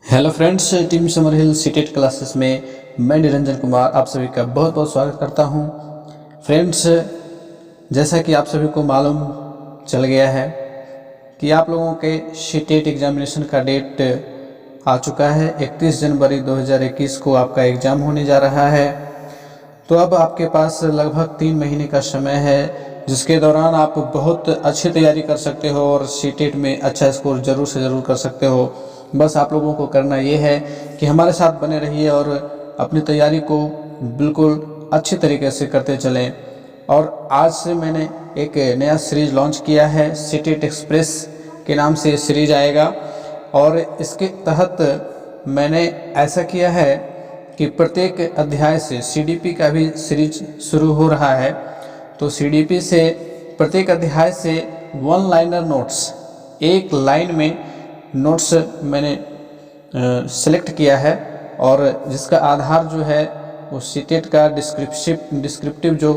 Hello friends, team summer हिल CTET classes में मैं निरंजन कुमार आप सभी का बहुत बहुत स्वागत करता हूं। फ्रेंड्स, जैसा कि आप सभी को मालूम चल गया है कि आप लोगों के सीटेट एग्जामिनेशन का डेट आ चुका है। 31 जनवरी 2021 को आपका एग्ज़ाम होने जा रहा है। तो अब आपके पास लगभग 3 महीने का समय है, जिसके दौरान आप बहुत अच्छी तैयारी कर सकते हो और सीटेट में अच्छा स्कोर ज़रूर से ज़रूर कर सकते हो। बस आप लोगों को करना ये है कि हमारे साथ बने रहिए और अपनी तैयारी को बिल्कुल अच्छी तरीके से करते चलें। और आज से मैंने एक नया सीरीज़ लॉन्च किया है, सीटेट एक्सप्रेस के नाम से ये सीरीज़ आएगा। और इसके तहत मैंने ऐसा किया है कि प्रत्येक अध्याय से सीडीपी का भी सीरीज शुरू हो रहा है। तो सीडीपी से प्रत्येक अध्याय से वन लाइनर नोट्स, एक लाइन में नोट्स मैंने सेलेक्ट किया है और जिसका आधार जो है वो सीटेट का डिस्क्रिप्टिव जो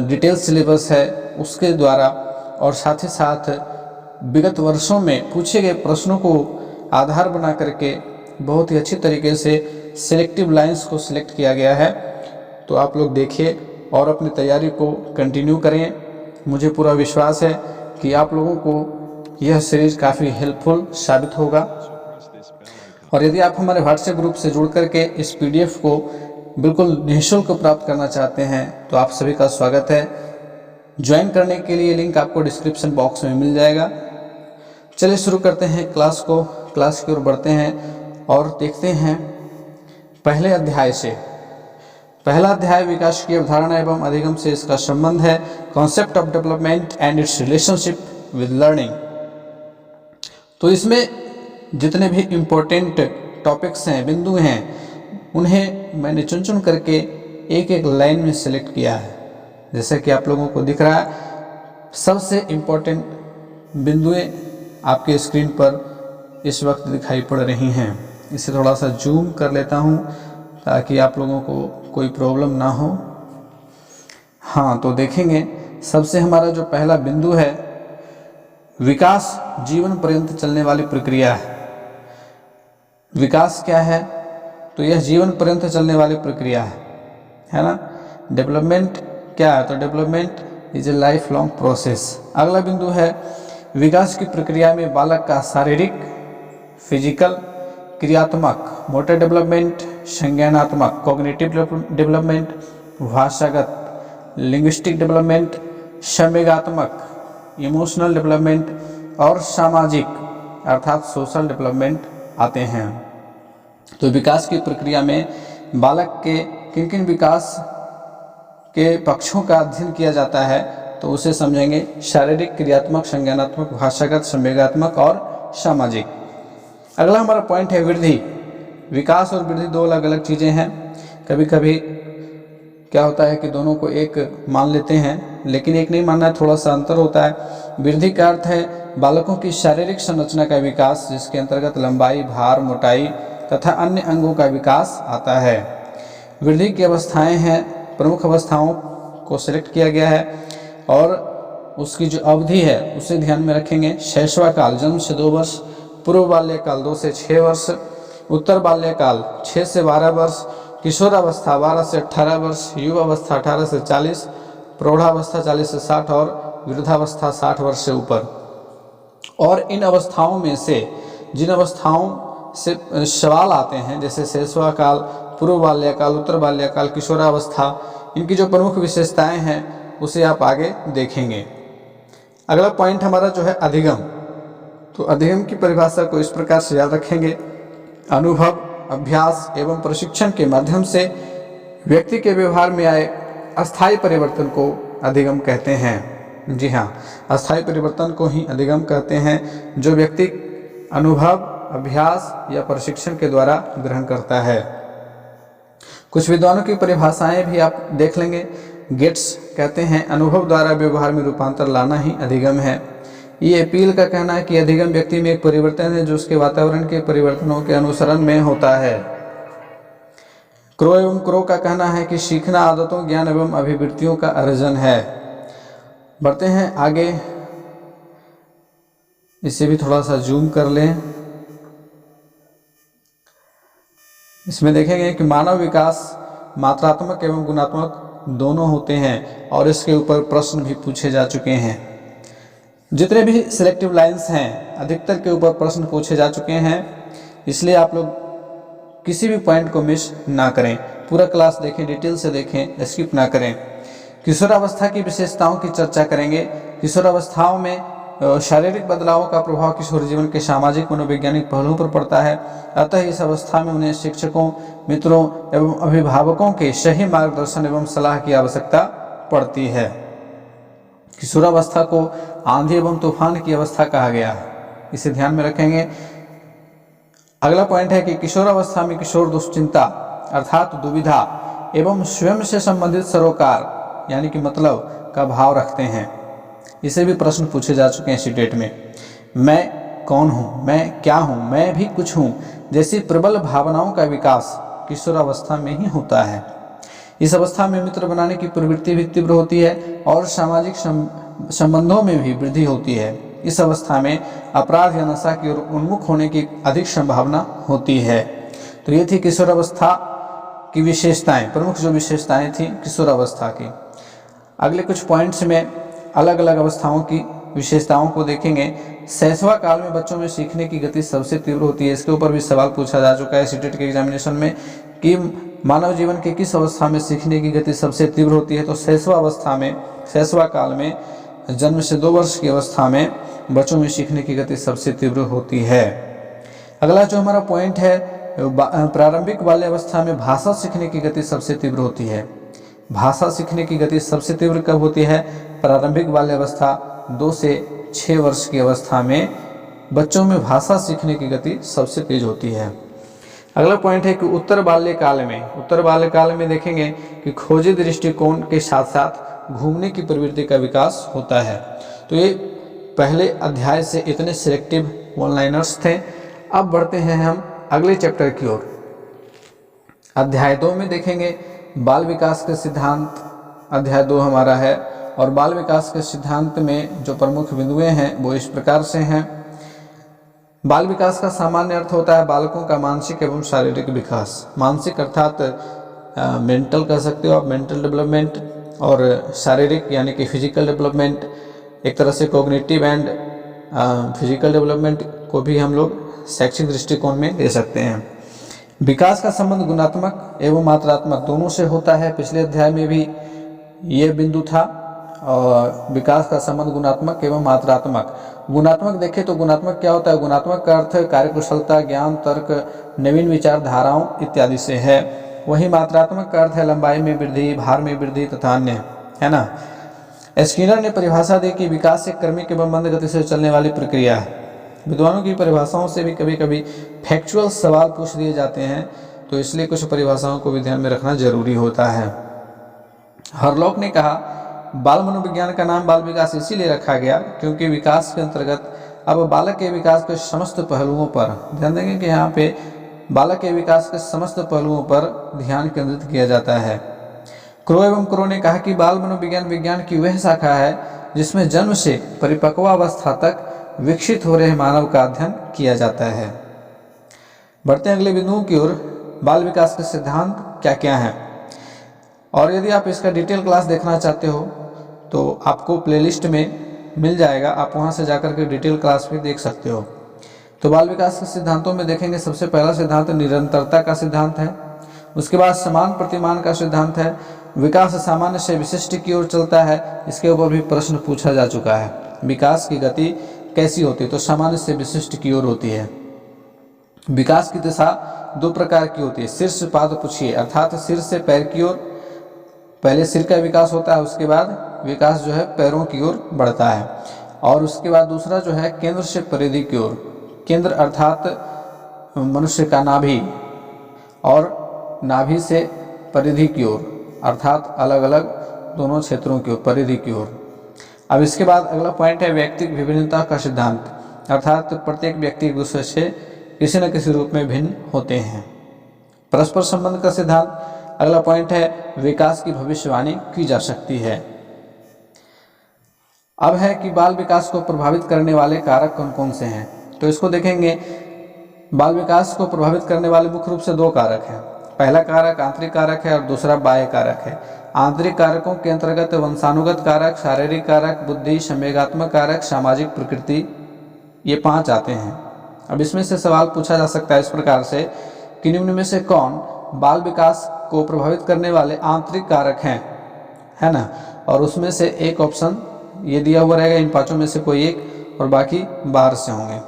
डिटेल सिलेबस है उसके द्वारा, और साथ ही साथ विगत वर्षों में पूछे गए प्रश्नों को आधार बना करके बहुत ही अच्छी तरीके से सेलेक्टिव लाइंस को सिलेक्ट किया गया है। तो आप लोग देखिए और अपनी तैयारी को कंटिन्यू करें। मुझे पूरा विश्वास है कि आप लोगों को यह सीरीज़ काफ़ी हेल्पफुल साबित होगा। और यदि आप हमारे व्हाट्सएप ग्रुप से जुड़ करके इस पीडीएफ को बिल्कुल निःशुल्क प्राप्त करना चाहते हैं तो आप सभी का स्वागत है। ज्वाइन करने के लिए लिंक आपको डिस्क्रिप्शन बॉक्स में मिल जाएगा। चलिए शुरू करते हैं क्लास की ओर बढ़ते हैं और देखते हैं पहले अध्याय से। पहला अध्याय विकास की अवधारणा एवं अधिगम से इसका संबंध है। Concept of development and it's relationship with learning. तो इसमें जितने भी इम्पोर्टेंट टॉपिक्स हैं, बिंदु हैं, उन्हें मैंने चुन करके एक एक लाइन में सिलेक्ट किया है। जैसे कि आप लोगों को दिख रहा है, सबसे इम्पोर्टेंट बिंदुएं आपके स्क्रीन पर इस वक्त दिखाई पड़ रही हैं। इसे थोड़ा सा जूम कर लेता हूं ताकि आप लोगों को कोई प्रॉब्लम ना हो। हाँ, तो देखेंगे सबसे हमारा जो पहला बिंदु है, विकास जीवन पर्यंत चलने वाली प्रक्रिया है। विकास क्या है? तो यह जीवन पर्यंत चलने वाली प्रक्रिया है ना। डेवलपमेंट क्या है? तो development is a life long process. अगला बिंदु है, विकास की प्रक्रिया में बालक का शारीरिक, फिजिकल, क्रियात्मक, मोटर डेवलपमेंट, संज्ञानात्मक, कॉग्निटिव डेवलपमेंट, भाषागत, लिंग्विस्टिक डेवलपमेंट, संवेगात्मक, इमोशनल डेवलपमेंट और सामाजिक अर्थात सोशल डेवलपमेंट आते हैं। तो विकास की प्रक्रिया में बालक के किन किन विकास के पक्षों का अध्ययन किया जाता है तो उसे समझेंगे। शारीरिक, क्रियात्मक, संज्ञानात्मक, भाषागत, संवेगात्मक और सामाजिक। अगला हमारा पॉइंट है वृद्धि। विकास और वृद्धि दो अलग अलग चीज़ें हैं। कभी कभी क्या होता है कि दोनों को एक मान लेते हैं, लेकिन एक नहीं मानना है, थोड़ा सा अंतर होता है। वृद्धि का अर्थ है बालकों की शारीरिक संरचना का विकास, जिसके अंतर्गत लंबाई, भार, मोटाई तथा अन्य अंगों का विकास आता है। वृद्धि की अवस्थाएं हैं, प्रमुख अवस्थाओं को सिलेक्ट किया गया है और उसकी जो अवधि है उसे ध्यान में रखेंगे। शैशवाकाल जन्म से 2 वर्ष, पूर्व बाल्यकाल 2 से 6 वर्ष, उत्तर बाल्यकाल 6 से 12 वर्ष, किशोरावस्था 12 से 18 वर्ष, युवावस्था 18 से 40, प्रौढ़ावस्था 40 से 60 और वृद्धावस्था 60 वर्ष से ऊपर। और इन अवस्थाओं में से जिन अवस्थाओं से सवाल आते हैं, जैसे शैशवाकाल, पूर्व बाल्यकाल, उत्तर बाल्यकाल, किशोरावस्था, इनकी जो प्रमुख विशेषताएं हैं उसे आप आगे देखेंगे। अगला पॉइंट हमारा जो है अधिगम। तो अधिगम की परिभाषा को इस प्रकार से याद रखेंगे। अनुभव, अभ्यास एवं प्रशिक्षण के माध्यम से व्यक्ति के व्यवहार में आए अस्थायी परिवर्तन को अधिगम कहते हैं। जी हाँ, अस्थायी परिवर्तन को ही अधिगम कहते हैं, जो व्यक्ति अनुभव, अभ्यास या प्रशिक्षण के द्वारा ग्रहण करता है। कुछ विद्वानों की परिभाषाएं भी आप देख लेंगे। गेट्स कहते हैं अनुभव द्वारा व्यवहार में रूपांतर लाना ही अधिगम है। ये अपील का कहना है कि अधिगम व्यक्ति में एक परिवर्तन है जो उसके वातावरण के परिवर्तनों के अनुसरण में होता है। क्रो एवं क्रो का कहना है कि सीखना आदतों, ज्ञान एवं अभिवृत्तियों का अर्जन है। बढ़ते हैं आगे, इसे भी थोड़ा सा जूम कर लें। इसमें देखेंगे कि मानव विकास मात्रात्मक एवं गुणात्मक दोनों होते हैं और इसके ऊपर प्रश्न भी पूछे जा चुके हैं। जितने भी सिलेक्टिव लाइंस हैं अधिकतर के ऊपर प्रश्न पूछे जा चुके हैं, इसलिए आप लोग किसी भी पॉइंट को मिस ना करें, पूरा क्लास देखें, डिटेल से देखें, स्किप ना करें। किशोरावस्था की विशेषताओं की चर्चा करेंगे। किशोरावस्थाओं में शारीरिक बदलावों का प्रभाव किशोर जीवन के सामाजिक मनोवैज्ञानिक पहलुओं पर पड़ता है, अतः इस अवस्था में उन्हें शिक्षकों, मित्रों एवं अभिभावकों के सही मार्गदर्शन एवं सलाह की आवश्यकता पड़ती है। किशोरावस्था को आंधी एवं तूफान की अवस्था कहा गया है, इसे ध्यान में रखेंगे। अगला पॉइंट है कि किशोरावस्था में किशोर दुश्चिंता अर्थात दुविधा एवं स्वयं से संबंधित सरोकार यानी कि मतलब का भाव रखते हैं। इसे भी प्रश्न पूछे जा चुके हैं सीटेट में। मैं कौन हूँ, मैं क्या हूँ, मैं भी कुछ हूँ जैसी प्रबल भावनाओं का विकास किशोरावस्था में ही होता है। इस अवस्था में मित्र बनाने की प्रवृत्ति भी तीव्र होती है और सामाजिक संबंधों में भी वृद्धि होती है। इस अवस्था में अपराध या नशा की ओर उन्मुख होने की अधिक संभावना होती है। तो ये थी किशोरावस्था की विशेषताएं, प्रमुख जो विशेषताएं थी किशोरावस्था की। अगले कुछ पॉइंट्स में अलग अलग अवस्थाओं की विशेषताओं को देखेंगे। शैशवा काल में बच्चों में सीखने की गति सबसे तीव्र होती है। इसके ऊपर भी सवाल पूछा जा चुका है सीटेट के एग्जामिनेशन में कि मानव जीवन के किस अवस्था में सीखने की गति सबसे तीव्र होती है। तो शैशवा अवस्था में, शैशवा काल में जन्म से 2 वर्ष की अवस्था में बच्चों में सीखने की गति सबसे तीव्र होती है। अगला जो हमारा पॉइंट है, प्रारंभिक बाल्यावस्था में भाषा सीखने की गति सबसे तीव्र होती है। भाषा सीखने की गति सबसे तीव्र कब होती है? प्रारंभिक बाल्यावस्था 2 से 6 वर्ष की अवस्था में बच्चों में भाषा सीखने की गति सबसे तेज होती है। अगला पॉइंट है कि उत्तर बाल्यकाल में देखेंगे कि खोजी दृष्टिकोण के साथ साथ घूमने की प्रवृत्ति का विकास होता है। तो ये पहले अध्याय से इतने सिलेक्टिव वन लाइनर्स थे। अब बढ़ते हैं हम अगले चैप्टर की ओर। अध्याय 2 में देखेंगे बाल विकास के सिद्धांत, अध्याय 2 हमारा है। और बाल विकास के सिद्धांत में जो प्रमुख बिंदुएं हैं वो इस प्रकार से हैं। बाल विकास का सामान्य अर्थ होता है बालकों का मानसिक एवं शारीरिक विकास। मानसिक अर्थात मेंटल कह सकते हो आप, मेंटल डेवलपमेंट, और शारीरिक यानी कि फिजिकल डेवलपमेंट। एक तरह से कॉग्निटिव एंड फिजिकल डेवलपमेंट को भी हम लोग शैक्षिक दृष्टिकोण में ले सकते हैं। विकास का संबंध गुणात्मक एवं मात्रात्मक दोनों से होता है। पिछले अध्याय में भी ये बिंदु था। और विकास का संबंध गुणात्मक एवं मात्रात्मक। गुणात्मक देखें तो गुणात्मक क्या होता है? गुणात्मक का अर्थ कार्यकुशलता, ज्ञान, तर्क, नवीन विचारधाराओं इत्यादि से है। वही मात्रात्मक का अर्थ है लंबाई में वृद्धि, भार में वृद्धि तथा अन्य, है ना। स्किनर ने परिभाषा दी कि विकास एक क्रमिक एवं मंद गति से चलने वाली प्रक्रिया है। विद्वानों की परिभाषाओं से भी कभी कभी फैक्चुअल सवाल पूछ दिए जाते हैं, तो इसलिए कुछ परिभाषाओं को भी ध्यान में रखना जरूरी होता है। हरलॉक ने कहा बाल मनोविज्ञान का नाम बाल विकास इसीलिए रखा गया क्योंकि विकास के अंतर्गत अब बालक के विकास के समस्त पहलुओं पर ध्यान देंगे कि यहाँ पे बालक के विकास के समस्त पहलुओं पर ध्यान केंद्रित किया जाता है। क्रो एवं क्रो ने कहा कि बाल मनोविज्ञान विज्ञान की वह शाखा है जिसमें जन्म से परिपक्वावस्था तक विकसित हो रहे मानव का अध्ययन किया जाता है। बढ़ते हैं अगले बिंदुओं की ओर। बाल विकास के सिद्धांत क्या क्या हैं, और यदि आप इसका डिटेल क्लास देखना चाहते हो तो आपको प्लेलिस्ट में मिल जाएगा, आप वहां से जाकर के डिटेल क्लास भी देख सकते हो। तो बाल विकास के सिद्धांतों में देखेंगे सबसे पहला सिद्धांत निरंतरता का सिद्धांत है। उसके बाद समान प्रतिमान का सिद्धांत है। विकास सामान्य से विशिष्ट की ओर चलता है, इसके ऊपर भी प्रश्न पूछा जा चुका है। विकास की गति कैसी होती है? तो सामान्य से विशिष्ट की ओर होती है। विकास की दिशा 2 प्रकार की होती है, शीर्ष पाद पुच्छिए अर्थात सिर से पैर की ओर। पहले सिर का विकास होता है, उसके बाद विकास जो है पैरों की ओर बढ़ता है। और उसके बाद दूसरा जो है केंद्र से परिधि की ओर। केंद्र अर्थात मनुष्य का नाभि, और नाभि से परिधि की ओर अर्थात अलग अलग दोनों क्षेत्रों की ओर, परिधि की ओर। अब इसके बाद अगला पॉइंट है व्यक्तिगत विभिन्नता का सिद्धांत, अर्थात प्रत्येक व्यक्ति एक दूसरे से किसी न किसी रूप में भिन्न होते हैं। परस्पर संबंध का सिद्धांत अगला पॉइंट है। विकास की भविष्यवाणी की जा सकती है। अब है कि बाल विकास को प्रभावित करने वाले कारक कौन कौन से हैं, तो इसको देखेंगे। बाल विकास को प्रभावित करने वाले मुख्य रूप से दो कारक हैं। पहला कारक आंतरिक कारक है और दूसरा बाह्य कारक है। आंतरिक कारकों के अंतर्गत वंशानुगत कारक, शारीरिक कारक, बुद्धि, संवेगात्मक कारक, सामाजिक प्रकृति, ये 5 आते हैं। अब इसमें से सवाल पूछा जा सकता है इस प्रकार से कि निम्न में से कौन बाल विकास को प्रभावित करने वाले आंतरिक कारक हैं, है ना। और उसमें से एक ऑप्शन ये दिया हुआ रहेगा, इन 5 में से कोई एक, और बाकी बाहर से होंगे।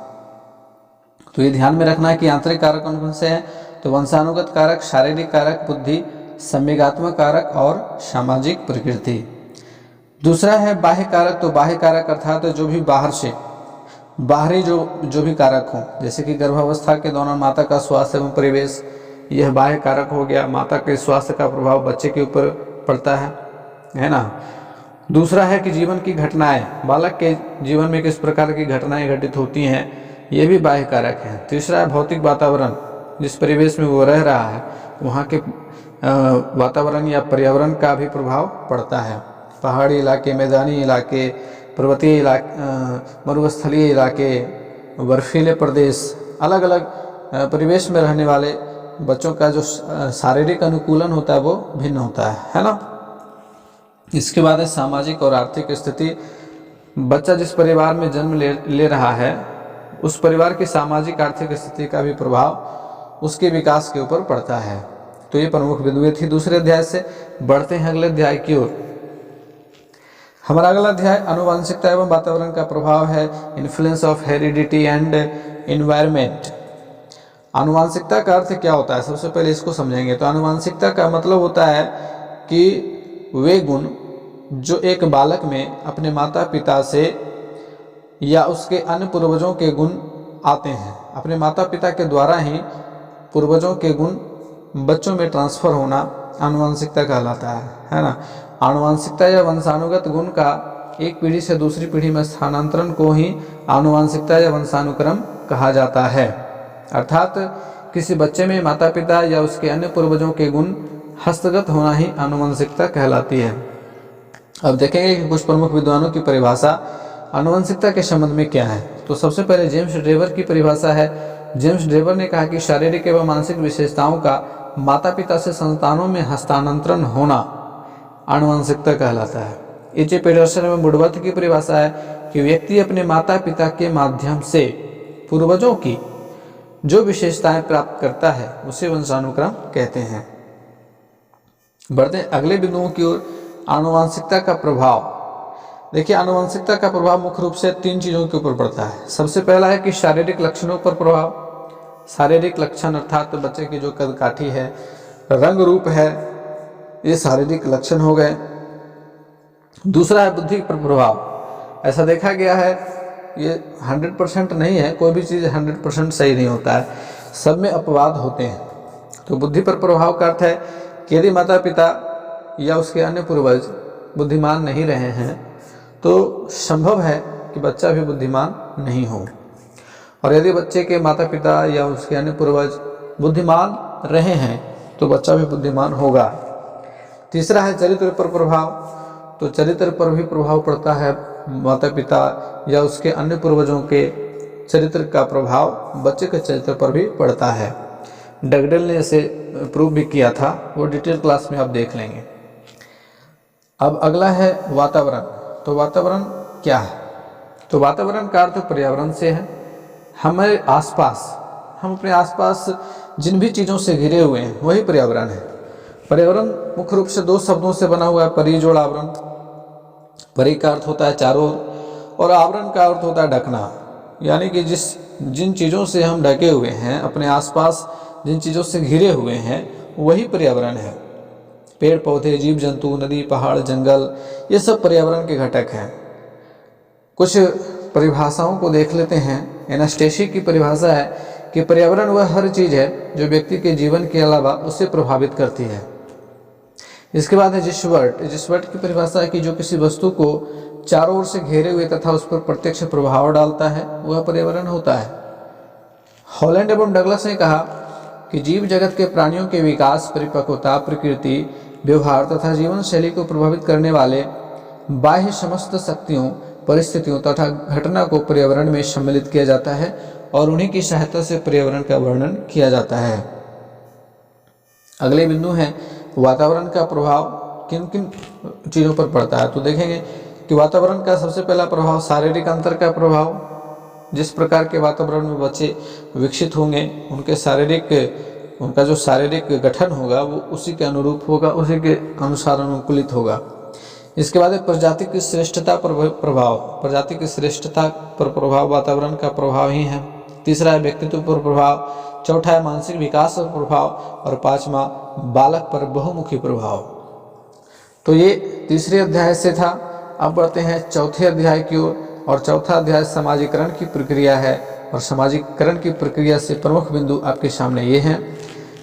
तो ये ध्यान में रखना है कि आंतरिक कारक कौन कौन से हैं। तो वंशानुगत कारक, शारीरिक कारक, बुद्धि, संवेगात्मक कारक और सामाजिक प्रकृति। दूसरा है बाह्य कारक। तो बाह्य कारक अर्थात जो भी बाहर से, बाहरी जो भी कारक हों, जैसे कि गर्भावस्था के दौरान माता का स्वास्थ्य एवं परिवेश, यह बाह्य कारक हो गया। माता के स्वास्थ्य का प्रभाव बच्चे के ऊपर पड़ता है ना। दूसरा है कि जीवन की घटनाएं, बालक के जीवन में किस प्रकार की घटनाएं घटित होती हैं, ये भी बाह्य कारक हैं। तीसरा है भौतिक वातावरण, जिस परिवेश में वो रह रहा है वहाँ के वातावरण या पर्यावरण का भी प्रभाव पड़ता है। पहाड़ी इलाके, मैदानी इलाके, पर्वतीय इलाके, मरुस्थलीय इलाके, बर्फीले प्रदेश, अलग अलग परिवेश में रहने वाले बच्चों का जो शारीरिक अनुकूलन होता है वो भिन्न होता है ना। इसके बाद है सामाजिक और आर्थिक स्थिति। बच्चा जिस परिवार में जन्म ले रहा है उस परिवार की सामाजिक आर्थिक स्थिति का भी प्रभाव उसके विकास के ऊपर पड़ता है। तो ये प्रमुख बिंदुएं थी। दूसरे अध्याय से बढ़ते हैं अगले अध्याय की ओर। हमारा अगला अध्याय आनुवंशिकता एवं वातावरण का प्रभाव है। Influence of heredity and environment. आनुवंशिकता का अर्थ क्या होता है, सबसे पहले इसको समझेंगे। तो आनुवंशिकता का मतलब होता है कि वे गुण जो एक बालक में अपने माता पिता से या उसके अन्य पूर्वजों के गुण आते हैं, अपने माता पिता के द्वारा ही पूर्वजों के गुण बच्चों में ट्रांसफर होना आनुवंशिकता कहलाता है ना। आनुवंशिकता या वंशानुगत गुण का एक पीढ़ी से दूसरी पीढ़ी में स्थानांतरण को ही आनुवंशिकता या वंशानुक्रम कहा जाता है। अर्थात किसी बच्चे में माता पिता या उसके अन्य पूर्वजों के गुण हस्तगत होना ही आनुवंशिकता कहलाती है। अब देखेंगे कि कुछ प्रमुख विद्वानों की परिभाषा आनुवंशिकता के संबंध में क्या है। तो सबसे पहले जेम्स ड्रेवर की परिभाषा है। जेम्स ड्रेवर ने कहा कि शारीरिक एवं मानसिक विशेषताओं का माता पिता से संतानों में हस्तांतरण होना आनुवंशिकता कहलाता है। एच.ए. पेटरसन एवं वुडवर्थ की परिभाषा है कि व्यक्ति अपने माता पिता के माध्यम से पूर्वजों की जो विशेषताएं प्राप्त करता है उसे वंशानुक्रम कहते हैं। बढ़ते हैं अगले बिंदुओं की ओर। आनुवंशिकता का प्रभाव। देखिए, आनुवंशिकता का प्रभाव मुख्य रूप से 3 चीज़ों के ऊपर पड़ता है। सबसे पहला है कि शारीरिक लक्षणों पर प्रभाव। शारीरिक लक्षण अर्थात बच्चे की जो कदकाठी है, रंग रूप है, ये शारीरिक लक्षण हो गए। दूसरा है बुद्धि पर प्रभाव। ऐसा देखा गया है, ये 100% नहीं है, कोई भी चीज़ 100% सही नहीं होता है, सब में अपवाद होते हैं। तो बुद्धि पर प्रभाव का अर्थ है कि यदि माता पिता या उसके अन्य पूर्वज बुद्धिमान नहीं रहे हैं तो संभव है कि बच्चा भी बुद्धिमान नहीं हो, और यदि बच्चे के माता पिता या उसके अन्य पूर्वज बुद्धिमान रहे हैं तो बच्चा भी बुद्धिमान होगा। तीसरा है चरित्र पर प्रभाव। तो चरित्र पर भी प्रभाव पड़ता है। माता पिता या उसके अन्य पूर्वजों के चरित्र का प्रभाव बच्चे के चरित्र पर भी पड़ता है। डगडेल ने इसे प्रूव भी किया था, वो डिटेल क्लास में आप देख लेंगे। अब अगला है वातावरण। तो वातावरण क्या है? तो वातावरण का अर्थ पर्यावरण से है। हमारे आसपास, हम अपने आसपास जिन भी चीज़ों से घिरे हुए हैं वही पर्यावरण है। पर्यावरण मुख्य रूप से 2 शब्दों से बना हुआ है, परिजोड़ आवरण। परि का अर्थ होता है चारों ओर, और आवरण का अर्थ होता है ढकना, यानी कि जिन चीज़ों से हम ढके हुए हैं, अपने आसपास जिन चीज़ों से घिरे हुए हैं वही पर्यावरण है। पेड़ पौधे, जीव जंतु, नदी, पहाड़, जंगल, ये सब पर्यावरण के घटक हैं। कुछ परिभाषाओं को देख लेते हैं। एनास्टेसी की परिभाषा है कि पर्यावरण वह हर चीज़ है जो व्यक्ति के जीवन के अलावा उसे प्रभावित करती है। इसके बाद है जिसवर्ट। जिसवर्ट की परिभाषा है कि जो किसी वस्तु को चारों ओर से घेरे हुए तथा उस पर प्रत्यक्ष प्रभाव डालता है वह पर्यावरण होता है। हॉलैंड एवं डगलस ने कहा कि जीव जगत के प्राणियों के विकास, परिपक्वता, प्रकृति, व्यवहार तथा जीवन शैली को प्रभावित करने वाले बाह्य समस्त शक्तियों, परिस्थितियों तथा घटना को पर्यावरण में सम्मिलित किया जाता है और उन्हीं की सहायता से पर्यावरण का वर्णन किया जाता है। अगले बिंदु हैं वातावरण का प्रभाव किन किन चीज़ों पर पड़ता है। तो देखेंगे कि वातावरण का सबसे पहला प्रभाव शारीरिक अंतर का प्रभाव। जिस प्रकार के वातावरण में बच्चे विकसित होंगे उनका जो शारीरिक गठन होगा वो उसी के अनुरूप होगा, उसी के अनुसार अनुकूलित होगा। इसके बाद प्रजाति की श्रेष्ठता पर प्रभाव, प्रजाति की श्रेष्ठता पर प्रभाव वातावरण का प्रभाव ही है। तीसरा है व्यक्तित्व पर प्रभाव, चौथा है मानसिक विकास पर प्रभाव और पांचवा बालक पर बहुमुखी प्रभाव। तो ये तीसरे अध्याय से था। अब बढ़ते हैं चौथे अध्याय की ओर और चौथा अध्याय समाजीकरण की प्रक्रिया है और समाजीकरण की प्रक्रिया से प्रमुख बिंदु आपके सामने ये हैं।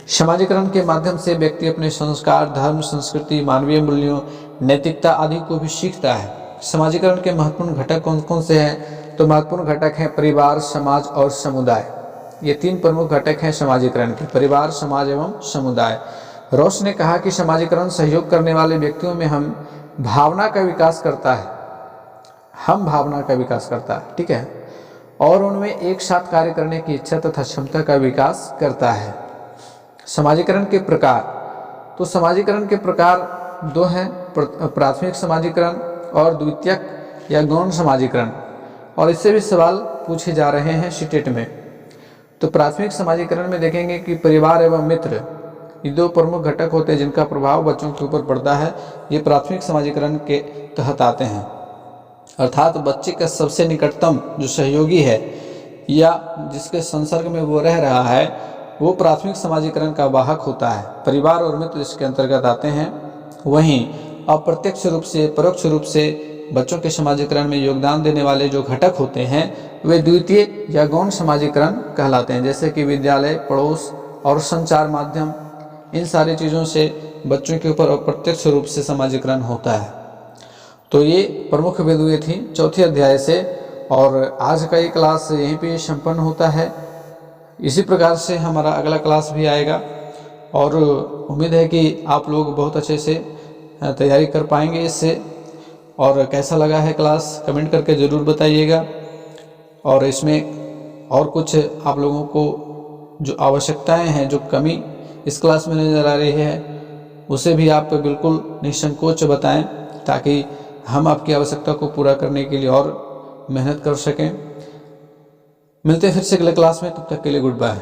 समाजीकरण के माध्यम से व्यक्ति अपने संस्कार, धर्म, संस्कृति, मानवीय मूल्यों, नैतिकता आदि को भी सीखता है। समाजीकरण के महत्वपूर्ण घटक कौन कौन से हैं? तो महत्वपूर्ण घटक हैं परिवार, समाज और समुदाय। ये तीन प्रमुख घटक हैं समाजीकरण के, परिवार, समाज एवं समुदाय। रॉस ने कहा कि समाजीकरण सहयोग करने वाले व्यक्तियों में हम भावना का विकास करता है, ठीक है, और उनमें एक साथ कार्य करने की इच्छा तथा क्षमता का विकास करता है। समाजीकरण के प्रकार, तो समाजीकरण के प्रकार दो हैं, प्राथमिक समाजीकरण और द्वितीयक या गौण समाजीकरण, और इससे भी सवाल पूछे जा रहे हैं सीटेट में। तो प्राथमिक समाजीकरण में देखेंगे कि परिवार एवं मित्र ये दो प्रमुख घटक होते हैं जिनका प्रभाव बच्चों के ऊपर पड़ता है। ये प्राथमिक समाजीकरण के तहत आते हैं, अर्थात बच्चे का सबसे निकटतम जो सहयोगी है या जिसके संसर्ग में वो रह रहा है वो प्राथमिक समाजीकरण का वाहक होता है। परिवार और मित्र इसके अंतर्गत आते हैं। वहीं अप्रत्यक्ष रूप से, परोक्ष रूप से बच्चों के समाजीकरण में योगदान देने वाले जो घटक होते हैं वे द्वितीय या गौण समाजीकरण कहलाते हैं, जैसे कि विद्यालय, पड़ोस और संचार माध्यम। इन सारी चीज़ों से बच्चों के ऊपर अप्रत्यक्ष रूप से समाजीकरण होता है। तो ये प्रमुख बिंदुएं थी चौथे अध्याय से, और आज का ये क्लास यहीं पे संपन्न होता है। इसी प्रकार से हमारा अगला क्लास भी आएगा और उम्मीद है कि आप लोग बहुत अच्छे से तैयारी कर पाएंगे इससे। और कैसा लगा है क्लास कमेंट करके ज़रूर बताइएगा। और इसमें और कुछ आप लोगों को जो आवश्यकताएं हैं, जो कमी इस क्लास में नज़र आ रही है, उसे भी आप बिल्कुल निसंकोच बताएं ताकि हम आपकी आवश्यकता को पूरा करने के लिए और मेहनत कर सकें। मिलते हैं फिर से अगले क्लास में, तब तक के लिए गुड बाय।